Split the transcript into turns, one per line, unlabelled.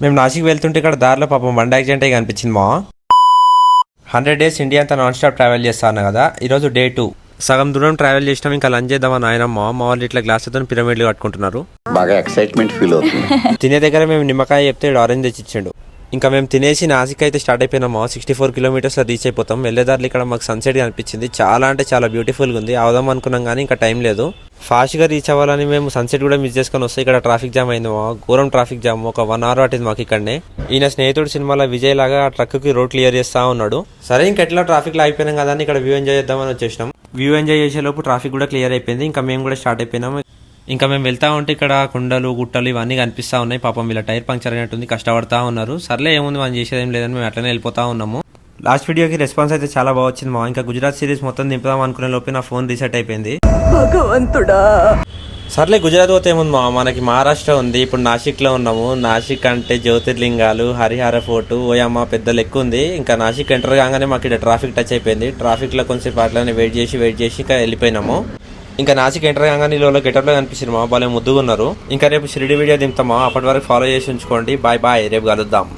మేము నాసిక్ వెళ్తుంటే ఇక్కడ దారిలో పాపం బండి యాక్సిడెంట్ అయ్యి కనిపించింది మా 100 days ఇండియా అంతా నాన్ స్టాప్ ట్రావెల్ చేస్తాను కదా. ఈరోజు డే 2 సగం దూరం ట్రావెల్ చేసినాం. ఇంకా లంచ్ చేద్దామని ఆయన మా వాళ్ళు ఇట్లా గ్లాసులతో పిరమిడ్లు కట్టుకుంటున్నారు.
బాగా ఎక్సైట్మెంట్ ఫీల్ అవుతుంది.
తినే దగ్గర మేము నిమ్మకాయ చెప్తే ఆరెంజ్ తెచ్చి ఇచ్చిండు. ఇంకా మేము తినేసి నాసిక్ అయితే స్టార్ట్ అయిపోయినామా. 64 kilometers రీచ్ అయిపోతాం. వెళ్ళేదారులు ఇక్కడ మాకు సన్సెట్ కనిపించింది. చాలా అంటే చాలా బ్యూటిఫుల్గా ఉంది. అవుదాం అనుకున్నాం కానీ ఇంకా టైం లేదు. ఫాస్ట్గా రీచ్ అవ్వాలని మేము సన్సెట్ కూడా మిస్ చేసుకొని వస్తే ఇక్కడ ట్రాఫిక్ జామ్ అయింది మా. ఘోరం ట్రాఫిక్ జామ్. ఒక 1 hour పట్టింది మాకు ఇక్కడనే. ఈయన స్నేహితుడు సినిమాలో విజయ్ లాగా ఆ ట్రక్కి రోడ్ క్లియర్ చేస్తా ఉన్నాడు. సరే ఇంకెట్లా ట్రాఫిక్లో అయిపోయినాం కదా అని ఇక్కడ వ్యూ ఎంజాయ్ చేద్దామని వచ్చేసినాం. వ్యూ ఎంజాయ్ చేసేలోపు ట్రాఫిక్ కూడా క్లియర్ అయిపోయింది. ఇంకా మేము కూడా స్టార్ట్ అయిపోయినాం. ఇంకా మేము వెళ్తా ఉంటే ఇక్కడ కొండలు గుట్టలు ఇవన్నీ కనిపిస్తా ఉన్నాయి. పాపం వీళ్ళ టైర్ పంక్చర్ అయినట్టుంది, కష్టపడతా ఉన్నారు. సర్లే ఏముంది మనం చేసేది ఏం లేదని మేము అట్లనే వెళ్ళిపోతా ఉన్నాము. లాస్ట్ వీడియోకి రెస్పాన్స్ అయితే చాలా బాగా వచ్చింది మా. ఇంకా గుజరాత్ సిరీస్ మొత్తం దింపుదాం అనుకునే లోపే నా ఫోన్ రీసెట్ అయిపోయింది.
భగవంతుడా.
సర్లే గుజరాత్ పోతే ఏముంది మా, మనకి మహారాష్ట్ర ఉంది. ఇప్పుడు నాసిక్లో ఉన్నాము. నాసిక్ అంటే జ్యోతిర్లింగాలు, హరిహర ఫోర్ట్, ఓయమ్మ పెద్ద లెక్క ఉంది. ఇంకా నాసిక్ ఎంటర్ కాగానే మాకు ఇక్కడ ట్రాఫిక్ టచ్ అయిపోయింది. ట్రాఫిక్లో కొంచెం అట్లనే వెయిట్ చేసి ఇంకా వెళ్ళిపోయినాము. ఇంకా నాసిక్ ఎంటర్ కాగానే ఇలా గెటప్లో కనిపించారు మా. వాళ్ళే ముద్దుగా ఉన్నారు. ఇంకా రేపు షిరిడి వీడియో దింపుతామా. అప్పటి వరకు ఫాలో చేసి ఉంచుకోండి. బాయ్ బాయ్, రేపు కలుద్దాం.